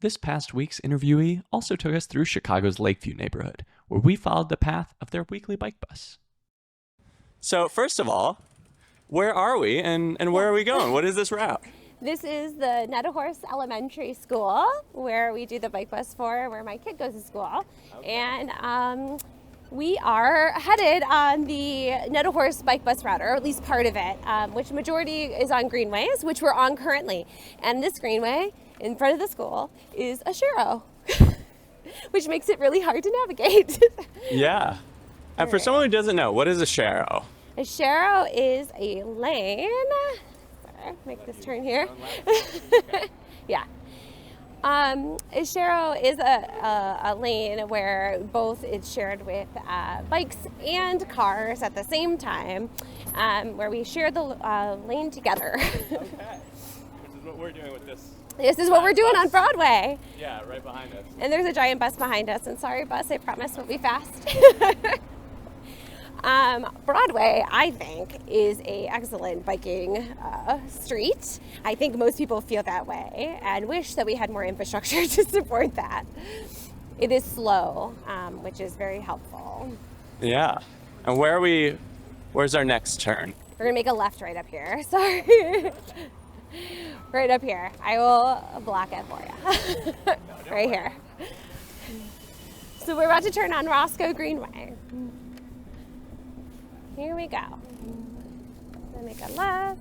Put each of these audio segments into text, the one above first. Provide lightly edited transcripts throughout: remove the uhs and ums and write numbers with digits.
This past week's interviewee also took us through Chicago's Lakeview neighborhood, where we followed the path of their weekly bike bus. So first of all, where are we and where are we going? What is this route? This is the Netahorse Elementary School, where we do the bike bus for, where my kid goes to school. Okay. And we are headed on the Netahorse bike bus route, or at least part of it, which majority is on Greenways, which we're on currently. And this Greenway in front of the school is a sharrow, which makes it really hard to navigate. Yeah. And for someone who doesn't know, what is a sharrow? A sharrow is a lane. Make this turn here. Yeah. A sharrow is a lane where both is shared with bikes and cars at the same time, where we share the lane together. Okay. This is what we're doing with this. This is what we're doing on Broadway. Yeah, right behind us. And there's a giant bus behind us. And sorry, bus, I promise we'll be fast. Broadway, I think, is a excellent biking street. I think most people feel that way and wish that we had more infrastructure to support that. It is slow, which is very helpful. Yeah. And where's our next turn? We're gonna make a left right up here. Sorry. Right up here. I will block it for you. Right here. So we're about to turn on Roscoe Greenway. Here we go. Then make a left.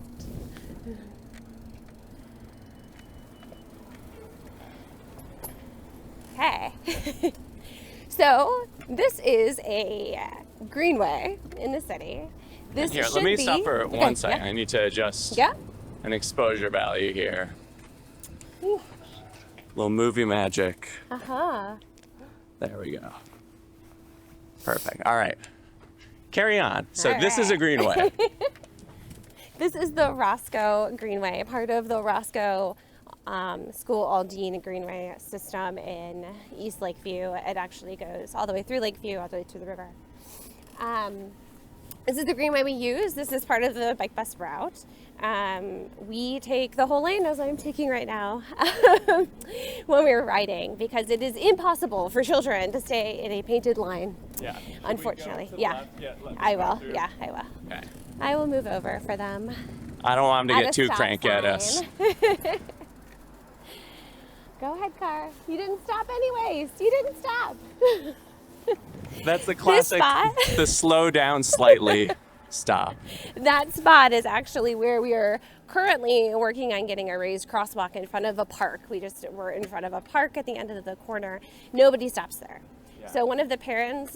Okay. So this is a greenway in the city. This here, should let me be... stop for one second. Yeah. I need to adjust an exposure value here. Ooh. Little movie magic. Uh-huh. There we go. Perfect. All right. Carry on. So this is a greenway. This is the Roscoe Greenway, part of the Roscoe School Aldine Greenway system in East Lakeview. It actually goes all the way through Lakeview, all the way to the river. This is the greenway we use. This is part of the bike bus route. We take the whole lane, as I'm taking right now, when we're riding, because it is impossible for children to stay in a painted line. Yeah. Unfortunately. Yeah. I will. Yeah, I will. Okay. I will move over for them. I don't want them to get too cranky at us. Go ahead, car. You didn't stop anyways. You didn't stop. That's the classic, the slow down slightly stop. That spot is actually where we are currently working on getting a raised crosswalk in front of a park. We're in front of a park at the end of the corner. Nobody stops there. Yeah. So one of the parents,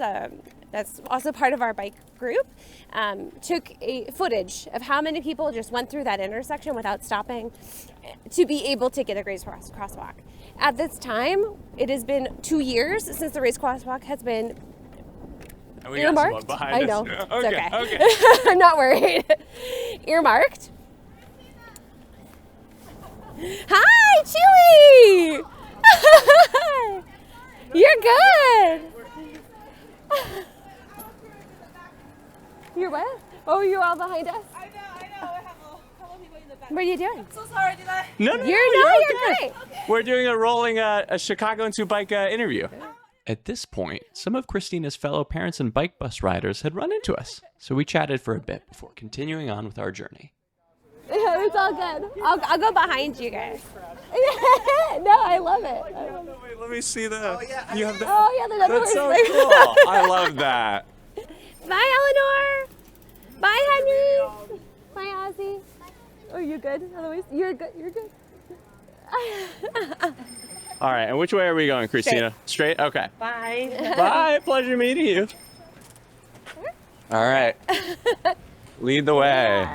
that's also part of our bike group, took a footage of how many people just went through that intersection without stopping to be able to get a raised crosswalk. At this time, it has been 2 years since the raised crosswalk has been earmarked. I know. Okay. It's okay. I'm not worried. Earmarked. Hi, Chewy! You're good. You're what? Oh, you're all behind us? I know. I have a couple people in the back. What are you doing? I'm so sorry, did I? No, You're okay. great. We're doing a rolling a Chicago Into Bike interview. At this point, some of Christina's fellow parents and bike bus riders had run into us, so we chatted for a bit before continuing on with our journey. It's all good. I'll go behind you guys. No, I love it. Wait, let me see the. You have the. Oh, yeah, That's so cool. I love that. Bye, Eleanor. Bye, honey. Bye, Ozzy. Oh, you good? Otherwise, you're good. You're good. All right, and which way are we going, Christina? Straight? Okay. Bye. Bye. Pleasure meeting you. All right. Lead the way.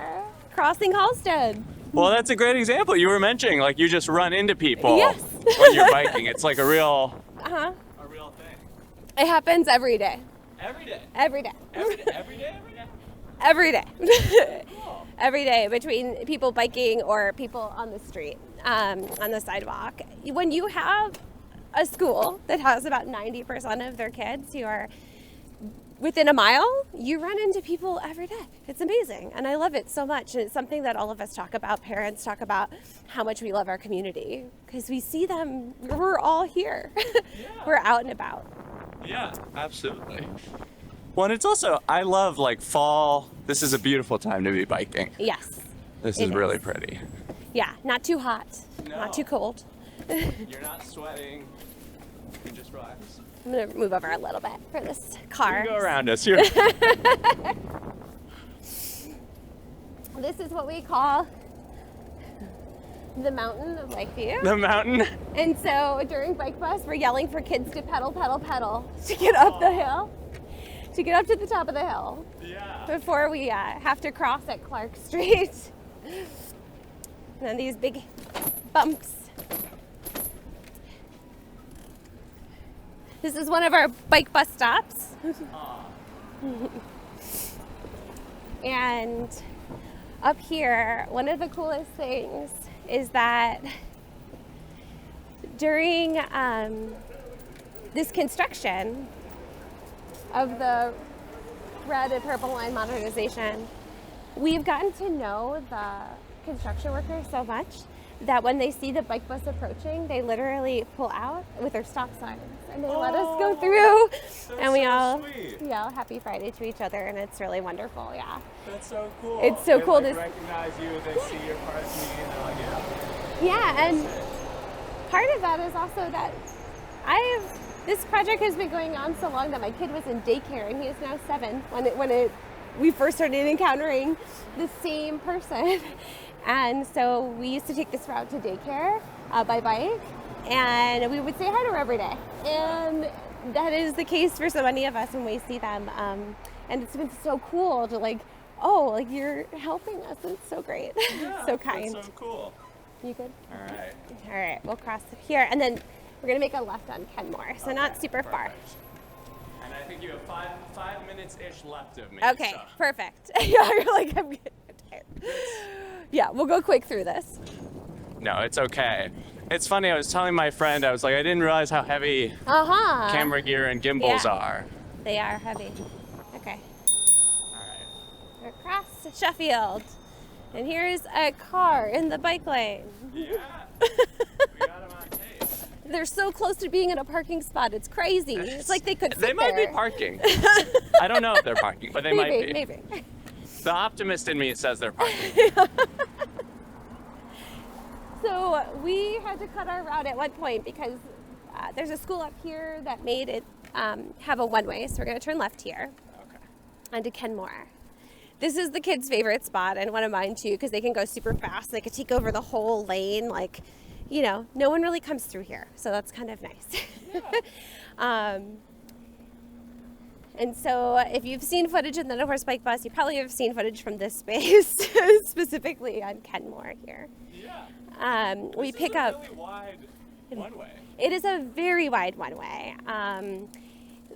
Crossing Halsted. Well, that's a great example. You were mentioning, like, you just run into people Yes. when you're biking. It's like a real thing. It happens every day. Every day. Every day. Every day. Every day. Every day. Cool. Every day between people biking or people on the street, on the sidewalk. When you have a school that has about 90% of their kids who are within a mile, you run into people every day. It's amazing. And I love it so much. And it's something that all of us talk about. Parents talk about how much we love our community because we see them. We're all here. We're out and about. Yeah, absolutely. Well, and it's also, I love like fall. This is a beautiful time to be biking. Yes. This it is really pretty. Yeah, not too hot, No. not too cold. You're not sweating. You can just relax. I'm gonna move over a little bit for this car. You can go around us. You're This is what we call the mountain of Lakeview. the mountain. And so during bike bus, we're yelling for kids to pedal, pedal, pedal to get up the hill, to get up to the top of the hill Yeah. before we have to cross at Clark Street. And then these big bumps. This is one of our bike bus stops. And up here, one of the coolest things is that during this construction of the red and purple line modernization, we've gotten to know the construction workers so much that when they see the bike bus approaching, they literally pull out with their stop signs and they let us go through. And we so all sweet. yell Happy Friday to each other, and it's really wonderful. Yeah. That's so cool. It's so They, cool like, to- recognize you. They see your parking, and they're like, Yeah, and part of that is also that this project has been going on so long that my kid was in daycare, and he is now 7 we first started encountering the same person. And so we used to take this route to daycare by bike, and we would say hi to her every day. And that is the case for so many of us when we see them. And it's been so cool to you're helping us. It's so great. yeah, So kind. That's so cool. You good? All right. All right, we'll cross here, and then we're gonna make a left on Kenmore, so not super far. Perfect. And I think you have five minutes-ish left of me. Okay, so. perfect. Yeah, you're like, I'm getting tired. Yeah, we'll go quick through this. No, it's okay. It's funny, I was telling my friend, I was like, I didn't realize how heavy Uh-huh. camera gear and gimbals Yeah. are. They are heavy. Okay, All right. we're across Sheffield. And here's a car in the bike lane. Yeah. We got them on tape. They're so close to being in a parking spot, it's crazy. It's like they could sit They might there. be parking. I don't know if they're parking, but they might be. Maybe. The optimist in me says they're parking. So we had to cut our route at one point because there's a school up here that made it have a one-way. So we're going to turn left here Okay. onto Kenmore. This is the kids' favorite spot and one of mine too because they can go super fast. They could take over the whole lane. Like, no one really comes through here. So that's kind of nice. And so if you've seen footage in the No Horse Bike Bus, you probably have seen footage from this space, specifically on Kenmore here. Yeah. We This pick is a up. really wide one-way. It is a very wide one-way.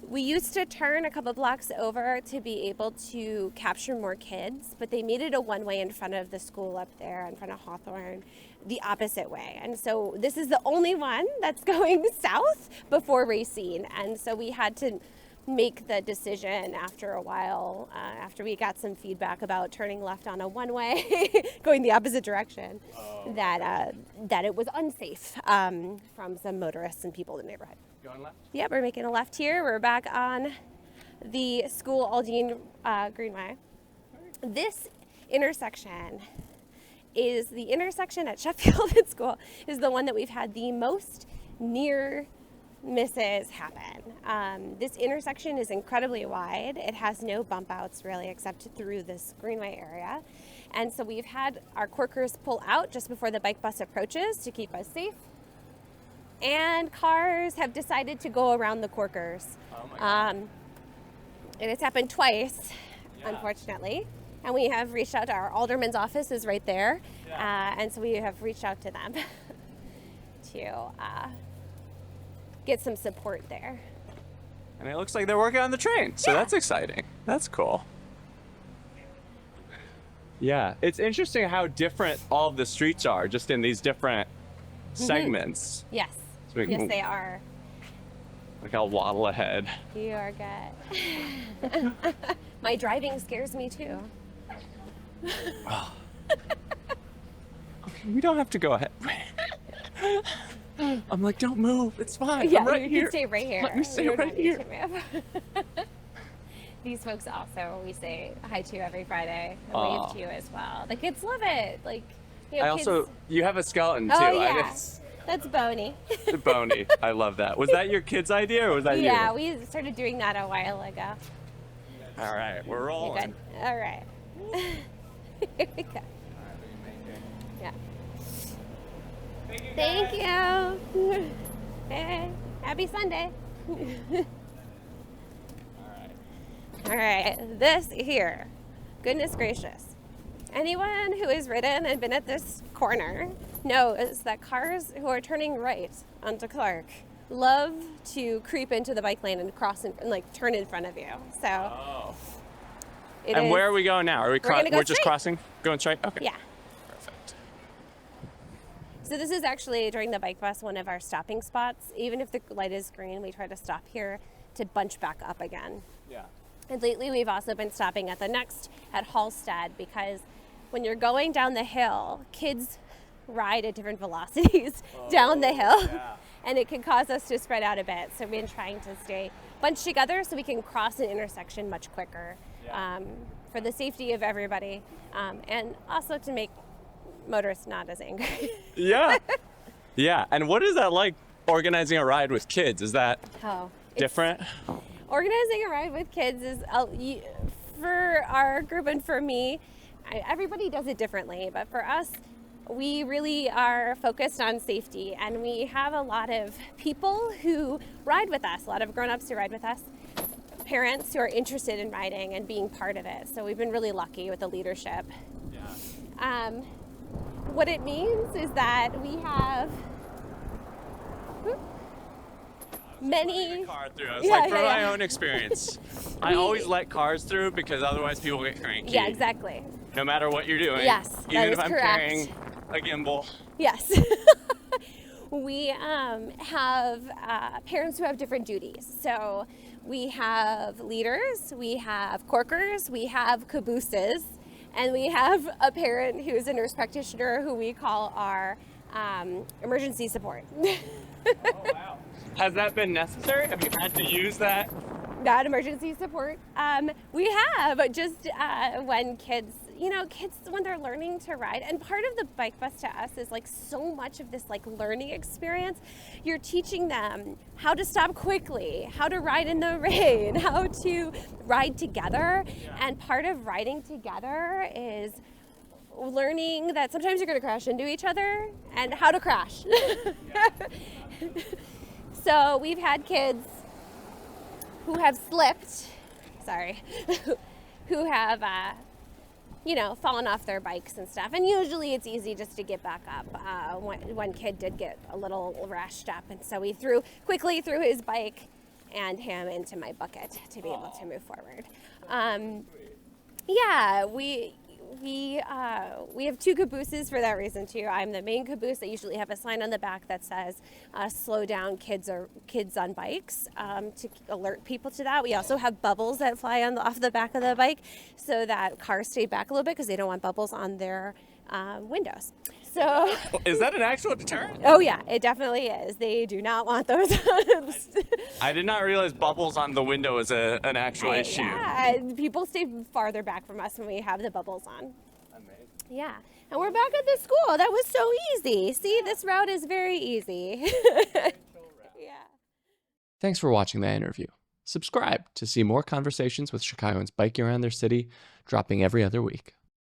We used to turn a couple blocks over to be able to capture more kids, but they made it a one-way in front of the school up there, in front of Hawthorne, the opposite way. And so this is the only one that's going south before Racine. And so we had to make the decision after a while, after we got some feedback about turning left on a one-way, going the opposite direction, that it was unsafe from some motorists and people in the neighborhood. Going left? Yeah, we're making a left here. We're back on the school Aldine Greenway. This intersection is the intersection at Sheffield at school is the one that we've had the most near misses happen. This intersection is incredibly wide. It has no bump outs really except through this Greenway area. And so we've had our corkers pull out just before the bike bus approaches to keep us safe. And cars have decided to go around the corkers. Oh my God. And it's happened twice, Yeah. unfortunately. And we have reached out to our alderman's office is right there. Yeah. And so we have reached out to them to get some support there. And it looks like they're working on the train, so that's exciting. That's cool. Yeah, it's interesting how different all of the streets are, just in these different segments. Yes. So we Yes, can- they are. Like I'll waddle ahead. You are good. My driving scares me too. Okay, we don't have to go ahead. I'm like, don't move. It's fine. Yeah, I'm right you here. can stay right here. Let me stay You don't right need here. to move. These folks also, we say hi to every Friday and Aw. wave to you as well. The kids love it. Like, you know, I also, you have a skeleton too. Oh, I yeah. guess. That's Boney. Boney. I love that. Was that your kid's idea or was that Yeah, you? we started doing that a while ago. All right, we're You're rolling. good. All right. Here we go. Yeah. Thank you. Hey, happy Sunday. All right, this here, goodness gracious. Anyone who has ridden and been at this corner knows that cars who are turning right onto Clark love to creep into the bike lane and cross and like turn in front of you. So Oh. it And is- where are we going now? Are we gonna go we're just straight. crossing? Going straight? Okay. Yeah. Perfect. So this is actually during the bike bus one of our stopping spots. Even if the light is green, we try to stop here to bunch back up again. Yeah. And lately we've also been stopping at the next at Hallstead because when you're going down the hill, kids ride at different velocities down the hill. yeah. And it can cause us to spread out a bit. So we've been trying to stay bunched together so we can cross an intersection much quicker for the safety of everybody and also to make motorists not as angry. Yeah. Yeah. And what is that like organizing a ride with kids? Is that different? Organizing a ride with kids is, for our group and for me, everybody does it differently, but for us, we really are focused on safety, and we have a lot of people who ride with us, a lot of grown-ups who ride with us, parents who are interested in riding and being part of it. So we've been really lucky with the leadership. Yeah. What it means is that we have many. Car through. It's Yeah, like from yeah, my yeah. own experience. I always let cars through because otherwise people get cranky. Yeah, exactly. No matter what you're doing. Yes, that even is if I'm correct. carrying a gimbal. Yes. We have parents who have different duties. So we have leaders, we have corkers, we have cabooses, and we have a parent who's a nurse practitioner who we call our emergency support. Oh, wow. Has that been necessary? Have you had to use that? Not emergency support. We have just when kids, kids when they're learning to ride, and part of the bike bus to us is like so much of this like learning experience. You're teaching them how to stop quickly, how to ride in the rain, how to ride together. And part of riding together is learning that sometimes you're going to crash into each other and how to crash. So we've had kids who have slipped, who have, fallen off their bikes and stuff. And usually it's easy just to get back up. One kid did get a little rashed up, and so we quickly threw his bike and him into my bucket to be able to move forward. We have two cabooses for that reason too. I'm the main caboose. They usually have a sign on the back that says slow down kids on bikes to alert people to that. We also have bubbles that fly off the back of the bike so that cars stay back a little bit because they don't want bubbles on their windows. So Is that an actual deterrent? oh yeah, it definitely is. They do not want those. I did not realize bubbles on the window is an actual issue. Yeah, people stay farther back from us when we have the bubbles on. Amazing. Yeah, and we're back at the school. That was so easy. See, this route is very easy. Yeah. Thanks for watching that interview. Subscribe to see more conversations with Chicagoans biking around their city, dropping every other week.